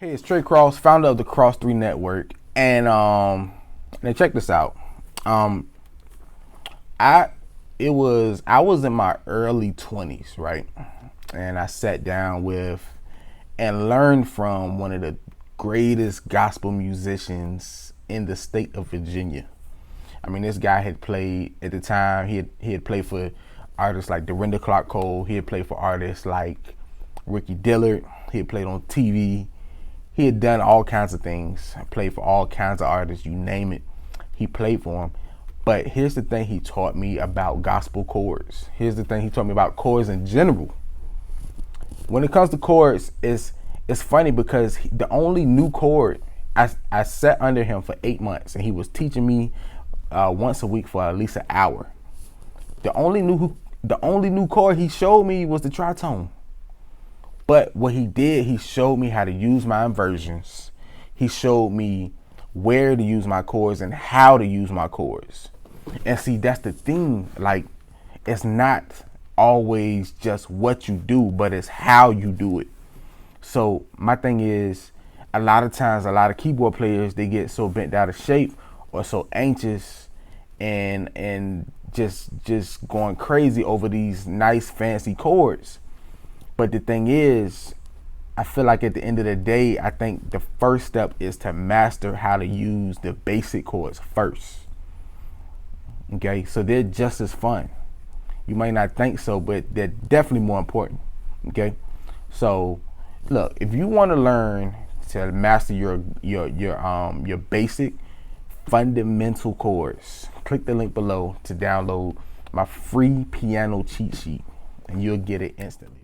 Hey, it's Trey Cross, founder of the Cross 3 Network, and now check this out. Um, I I was in my early 20s, right? And I sat down with and learned from one of the greatest gospel musicians in the state of Virginia. I mean, this guy had played at the time. He had played for artists like Dorinda Clark Cole. He had played for artists like Ricky Dillard. He had played on TV. He had done all kinds of things. Played for all kinds of artists, you name it. He played for them. But here's the thing he taught me about gospel chords. Here's the thing he taught me about chords in general. When it comes to chords, it's funny because the only new chord, I sat under him for 8 months and he was teaching me once a week for at least an hour. The only new chord he showed me was the tritone. But what he did, he showed me how to use my inversions. He showed me where to use my chords and how to use my chords. And see, that's the thing. Like, it's not always just what you do, but it's how you do it. So my thing is, a lot of times, a lot of keyboard players, they get so bent out of shape or so anxious and just going crazy over these nice fancy chords. But the thing is, I feel like at the end of the day, I think the first step is to master how to use the basic chords first. Okay, so they're just as fun. You might not think so, but they're definitely more important. Okay, so look, if you want to learn to master your basic fundamental chords, click the link below to download my free piano cheat sheet, and you'll get it instantly.